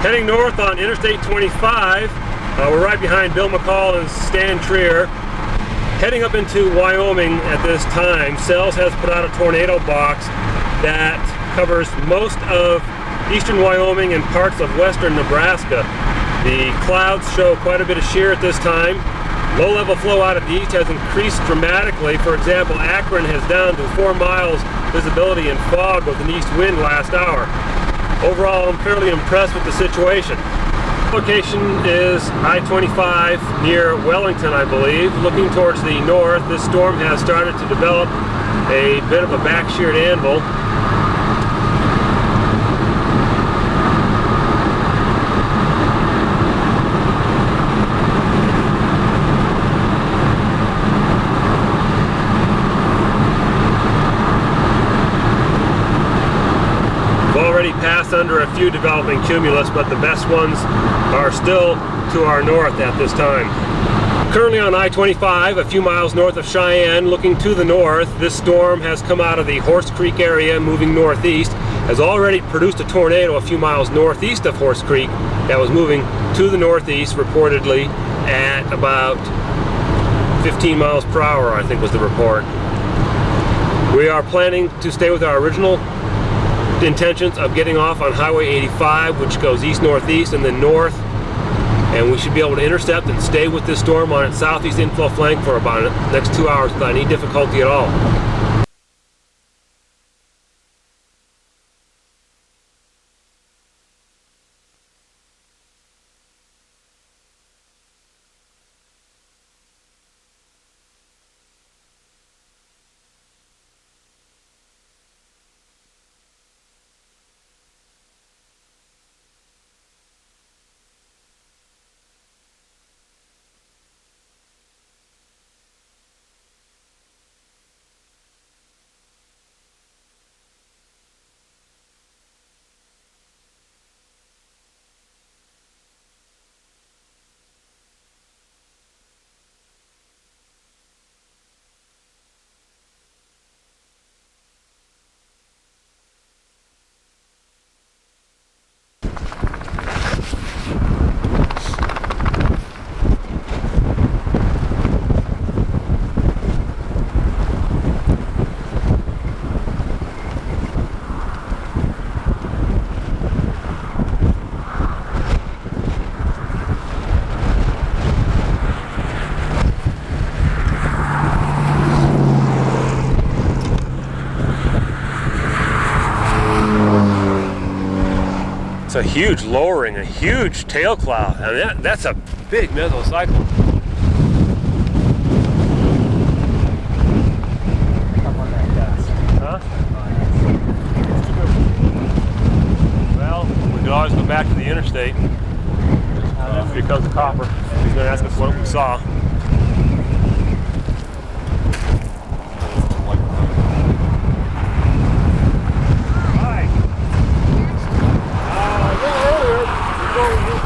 Heading north on Interstate 25. We're right behind Bill McCall and Stan Trier. Heading up into Wyoming at this time, Sells has put out a tornado box that covers most of eastern Wyoming and parts of western Nebraska. The clouds show quite a bit of shear at this time. Low-level flow out of the east has increased dramatically. For example, Akron has down to 4 miles visibility in fog with an east wind last hour. Overall, I'm fairly impressed with the situation. Location is I-25 near Wellington, I believe. Looking towards the north, this storm has started to develop a bit of a back-sheared anvil. Passed under a few developing cumulus, but the best ones are still to our north at this time. Currently on I-25, a few miles north of Cheyenne, looking to the north. This storm has come out of the Horse Creek area, moving northeast, has already produced a tornado a few miles northeast of Horse Creek that was moving to the northeast, reportedly at about 15 miles per hour, I think was the report. We are planning to stay with our original intentions of getting off on Highway 85, which goes east-northeast and then north, and we should be able to intercept and stay with this storm on its southeast inflow flank for about the next 2 hours without any difficulty at all. It's a huge lowering, a huge tail cloud. I mean, that's a big mesocyclone. Huh? Well, we could always go back to the interstate. Here comes the copper. He's going to ask us what we saw.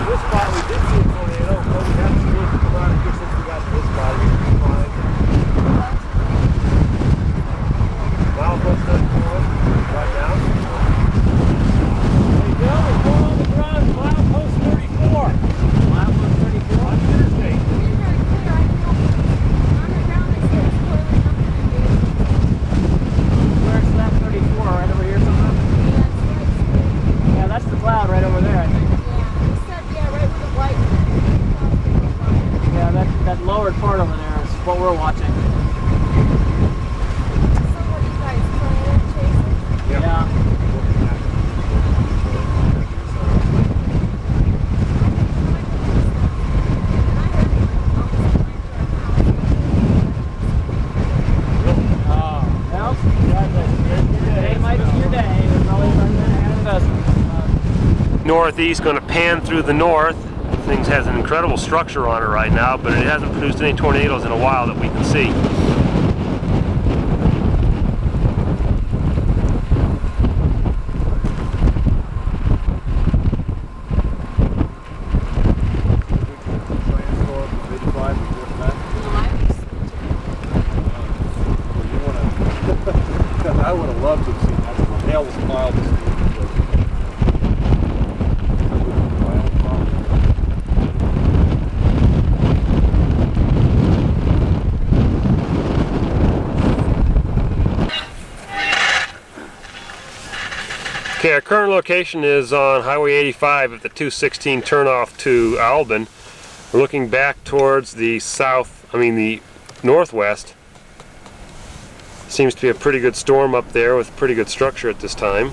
This spot we did see a tornado, but we haven't seen it come out here since we got to this spot. We can find milepost 34 right now. There you go, we're going on the ground, milepost 34. Milepost 34 on the interstate. Where's that 34? Right over here somewhere? Yeah, that's the cloud right over there, I think. Yeah, that lowered part over there is what we're watching. Yeah. Today might be your day. It's always an investment. Northeast, going to pan through the north. Things has an incredible structure on it right now, but it hasn't produced any tornadoes in a while that we can see. I would have loved to have seen that. The hail was mild. Okay, our current location is on Highway 85 at the 216 turnoff to Albin. We're looking back towards the the northwest. Seems to be a pretty good storm up there with pretty good structure at this time.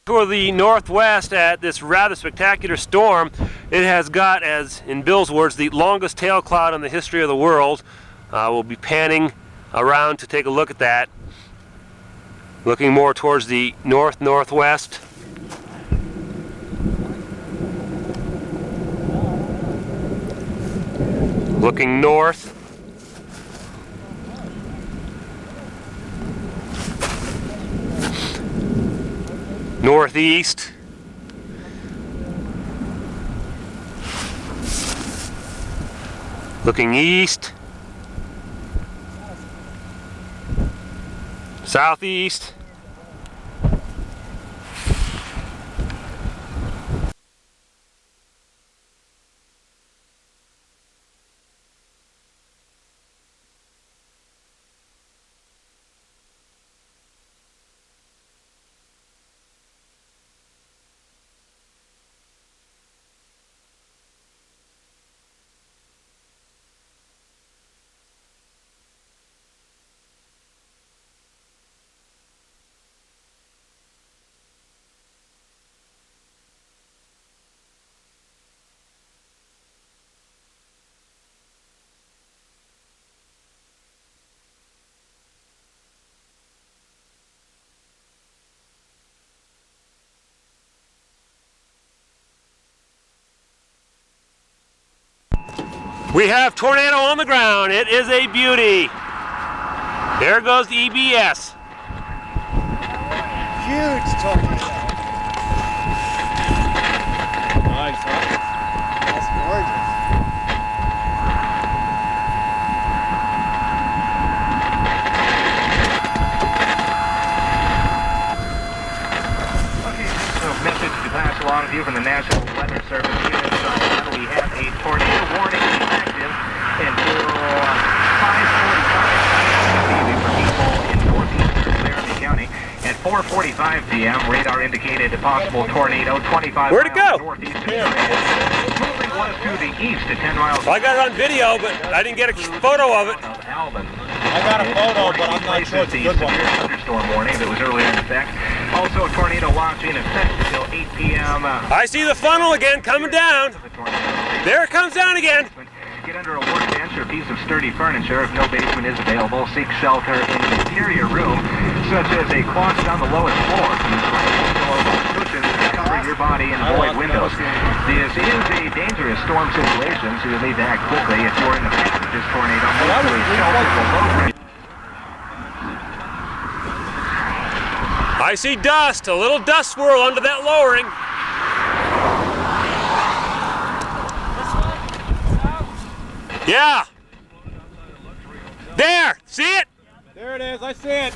Toward the northwest at this rather spectacular storm, it has got, as in Bill's words, the longest tail cloud in the history of the world. We'll be panning around to take a look at that. Looking more towards the northwest. Looking north. Northeast. Looking east. Southeast. We have tornado on the ground. It is a beauty. There goes the EBS. Huge tornado. Nice, huh? That's gorgeous. Okay, so message to pass along to you from the National Weather Service unit. We have a tornado warning active until 5:45 for people in northeastern Laramie County. At 4:45 p.m., radar indicated a possible tornado 25 Where'd it go? miles northeast of moving was to the east at 10 miles. Well, I got it on video, but I didn't get a photo of it. Albin. I got a photo, but I'm not sure it's a good one. Thunderstorm warning that was earlier in effect. Also, a tornado watch in effect until 8 p.m. I see the funnel again coming down. There it comes down again. Get under a workbench or a piece of sturdy furniture if no basement is available. Seek shelter in an interior room, such as a closet on the lowest floor. Use cushions to cover your body and avoid windows. This is a dangerous storm situation, so you'll need to act quickly if you're in the path of this tornado. Move to a shelter below. I see dust, a little dust swirl under that lowering. Yeah. There, see it? There it is, I see it.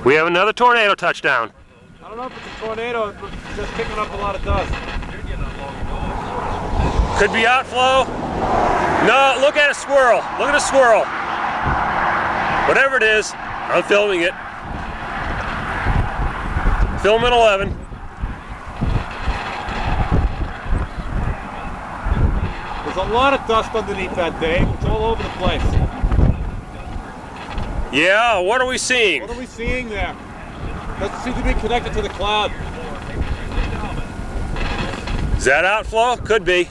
We have another tornado touchdown. I don't know if it's a tornado, it's just picking up a lot of dust. Could be outflow. No, look at a swirl. Look at a swirl. Whatever it is, I'm filming it. Film at 11. There's a lot of dust underneath that, Dave. It's all over the place. Yeah, what are we seeing? What are we seeing there? Doesn't seem to be connected to the cloud. Is that outflow? Could be.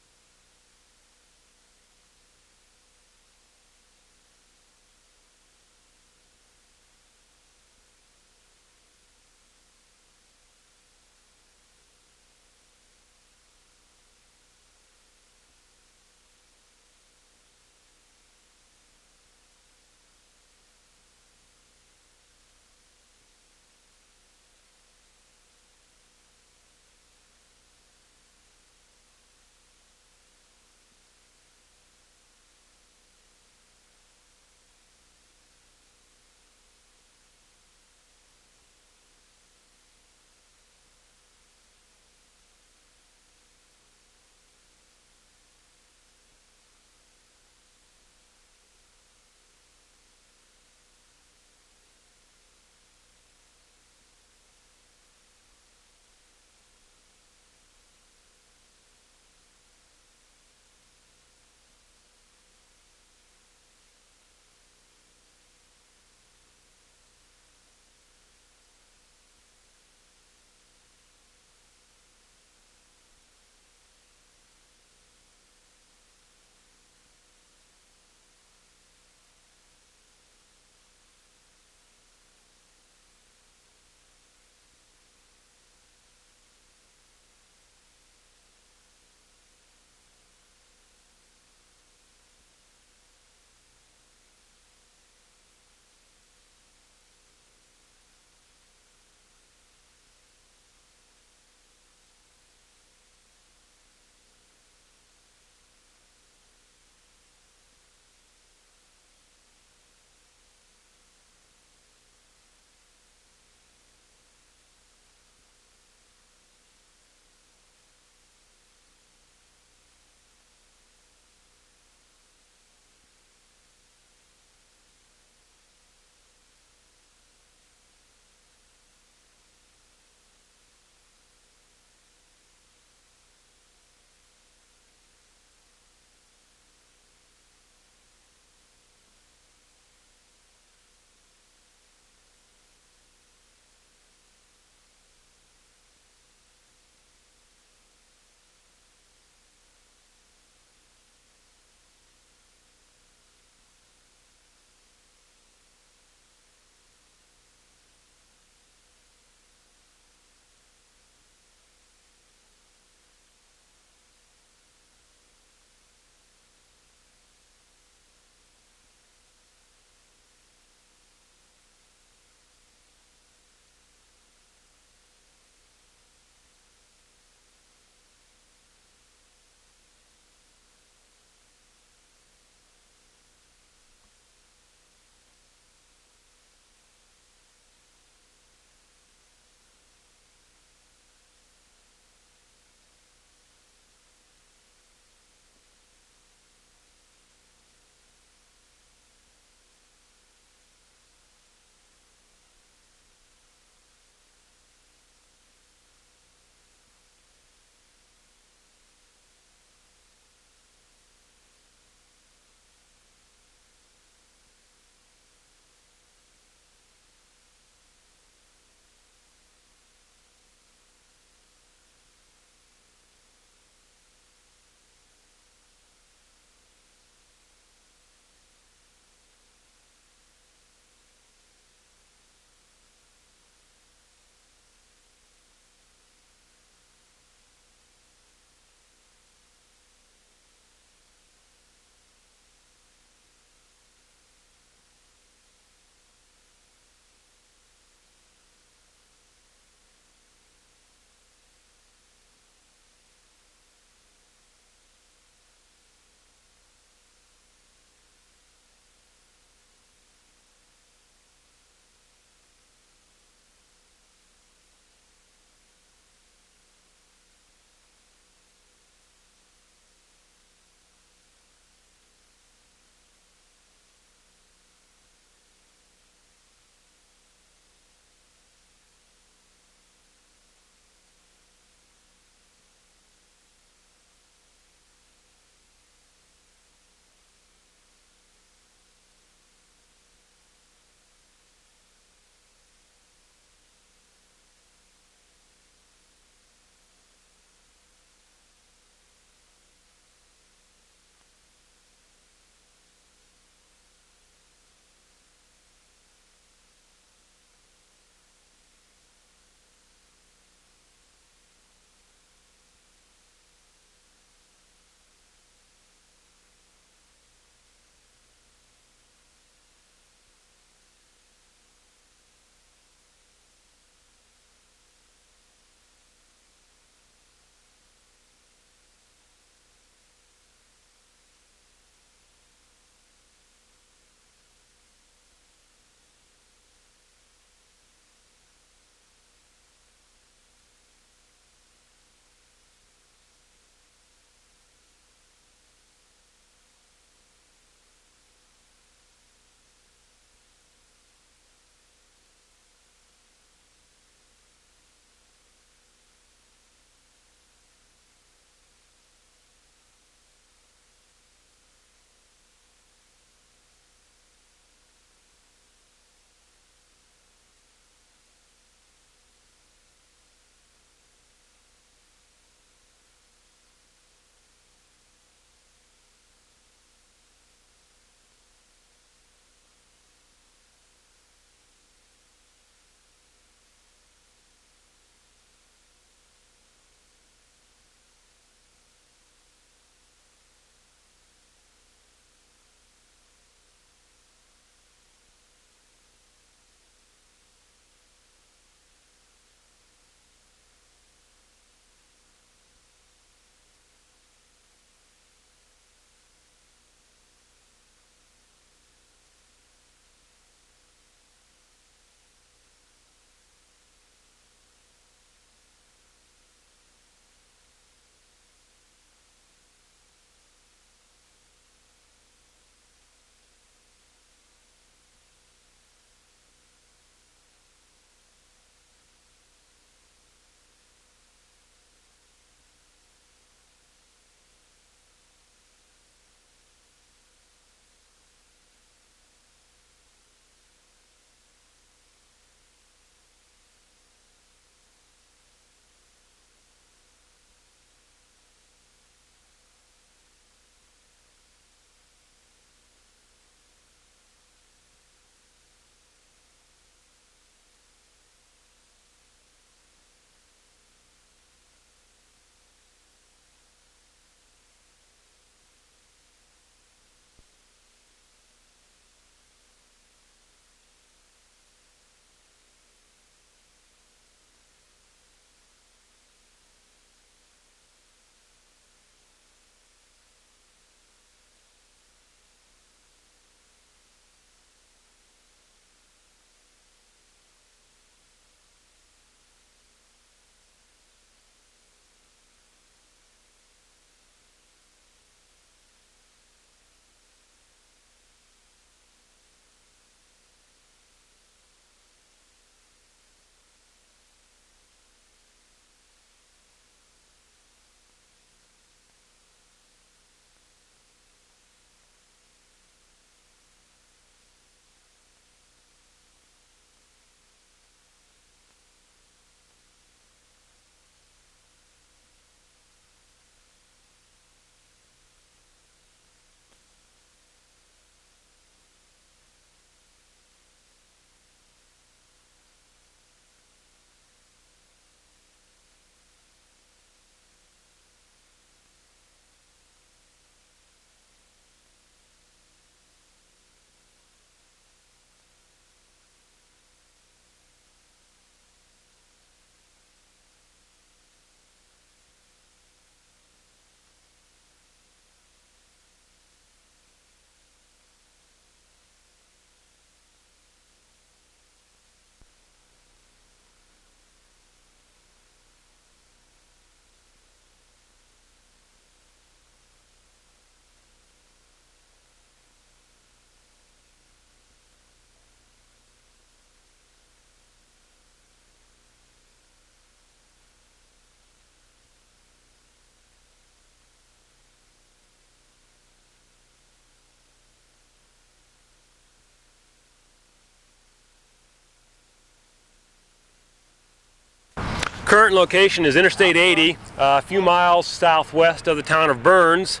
Current location is Interstate 80, a few miles southwest of the town of Burns,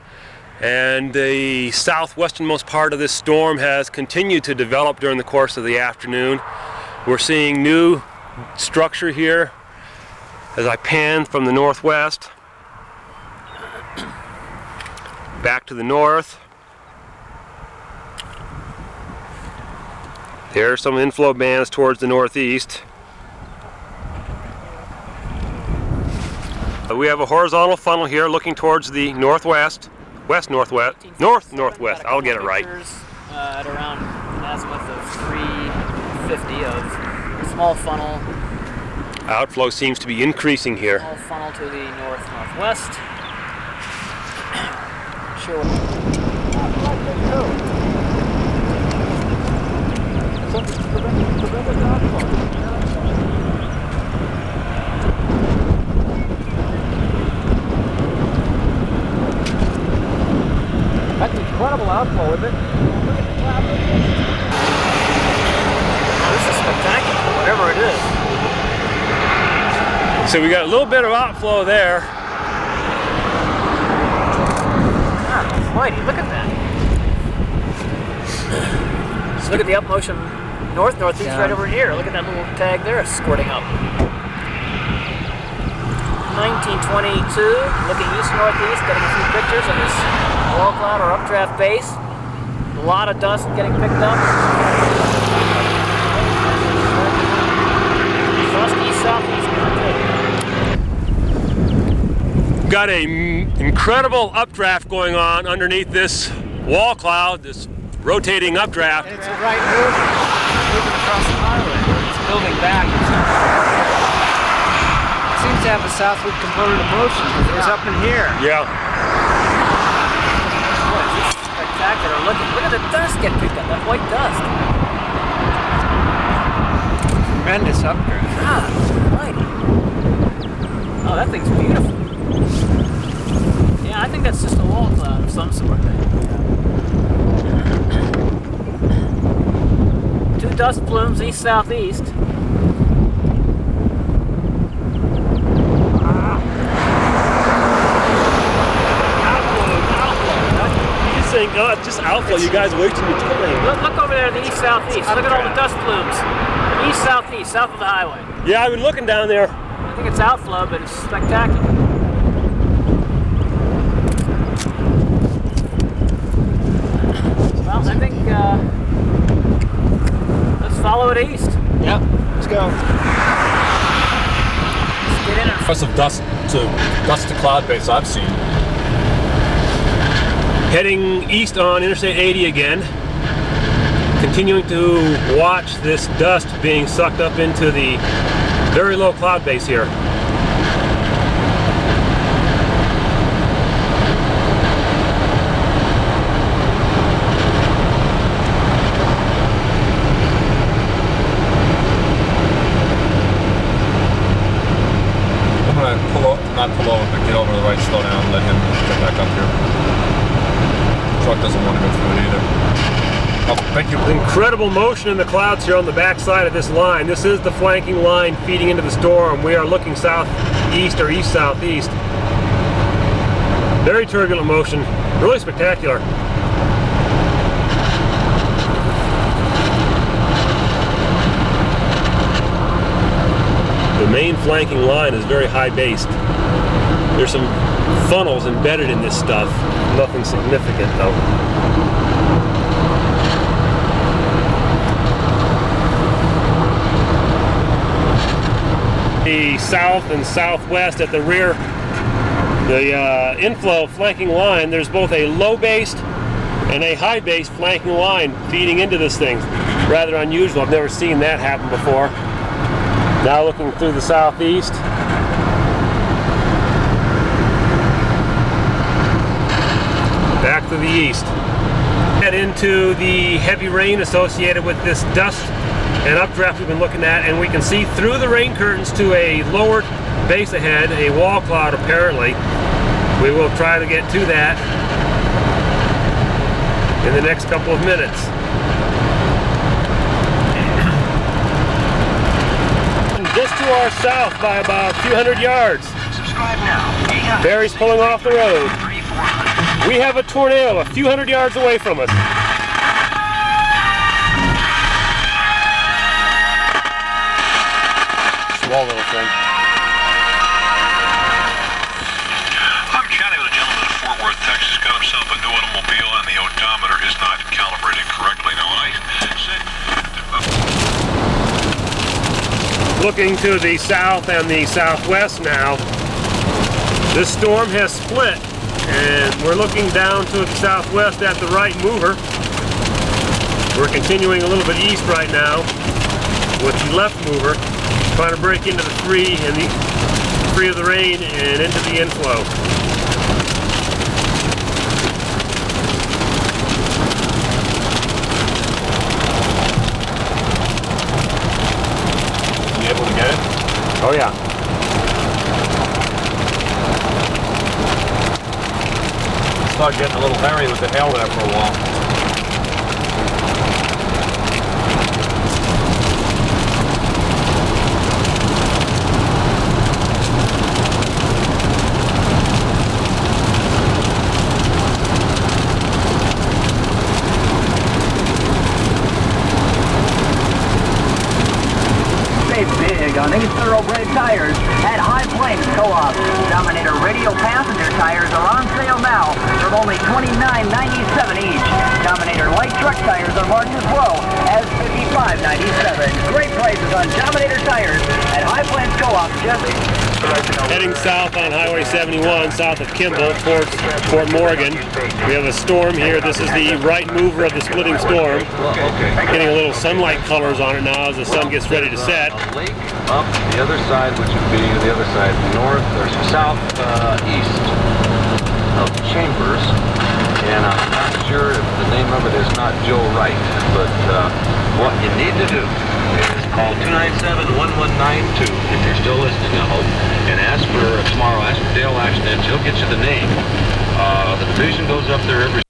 and the southwesternmost part of this storm has continued to develop during the course of the afternoon. We're seeing new structure here as I pan from the northwest back to the north. There are some inflow bands towards the northeast. We have a horizontal funnel here looking towards the northwest, west-northwest, north-northwest, I'll get it right. At around an azimuth of 350 of small funnel. Outflow seems to be increasing here. Small funnel to the north-northwest. Sure. That's incredible outflow, isn't it? Oh, this is spectacular, whatever it is. So we got a little bit of outflow there. God almighty, look at that. Just look at the up motion north-northeast right over here. Look at that little tag there squirting up. 1922, looking east-northeast, getting a few pictures of this wall cloud or updraft base. A lot of dust getting picked up. Dust east-southeast. Got an incredible updraft going on underneath this wall cloud, this rotating updraft. It's a right move, moving across the highway. It's building back. It seems to have a southward component of motion. It was up in here. Yeah. Boy, this is spectacular. Look at the dust getting picked up, that white dust. Tremendous updraft. God almighty. Oh, that thing's beautiful. Yeah, I think that's just a wall cloud of some sort. Two dust plumes, east-southeast. Just outflow. You guys are wasting your time. Look over there to the east-southeast. Look at all the dust plumes. East-southeast, south of the highway. Yeah, I've been looking down there. I think it's outflow, but it's spectacular. Well, I think let's follow it east. Yep, let's go. Let's get in it. Impressive dust to cloud base I've seen. Heading east on Interstate 80 again. Continuing to watch this dust being sucked up into the very low cloud base here. I'm gonna not pull over, but get over to the right, slow down, and let him get back up here. Truck doesn't want to go through it either. Oh, thank you. Incredible motion in the clouds here on the back side of this line. This is the flanking line feeding into the storm. We are looking southeast or east-southeast. Very turbulent motion, really spectacular. The main flanking line is very high-based. There's some funnels embedded in this stuff. Nothing significant though. The south and southwest at the rear, the inflow flanking line, there's both a low-based and a high-based flanking line feeding into this thing. Rather unusual. I've never seen that happen before. Now looking through the southeast. Back to the east. Head into the heavy rain associated with this dust and updraft we've been looking at, and we can see through the rain curtains to a lowered base ahead, a wall cloud apparently. We will try to get to that in the next couple of minutes. In distance to our south by about a few hundred yards. Subscribe now. Barry's pulling off the road. We have a tornado a few hundred yards away from us. Small little thing. I'm chatting with a gentleman in Fort Worth, Texas. Got himself a new automobile and the odometer is not calibrated correctly. Now, I said... Looking to the south and the southwest now. This storm has split, and we're looking down to the southwest at the right mover. We're continuing a little bit east right now with the left mover, trying to break into the free of the rain and into the inflow. You able to get it? Oh yeah. Start getting a little hairy with the hail there for a while. Big on these thoroughbred tires at High Plains Co-op. Dominator radial passenger tires are on sale now for only $29.97 each. Dominator light truck tires are marked as low as $55.97. Great prices on Dominator tires at High Plains Co-op. Heading south on Highway 71, south of Kimball, towards Fort Morgan. We have a storm here. This is the right mover of the splitting storm. Getting a little sunlight colors on it now as the sun gets ready to set. Lake up the other side, which would be the other side, north or south east of Chambers. And I'm not sure if the name of it is not Joe Wright, but what you need to do is call 297-1192 if you're still listening, I hope, and ask for tomorrow, ask for Dale Ashton, he'll get you the name. The division goes up there every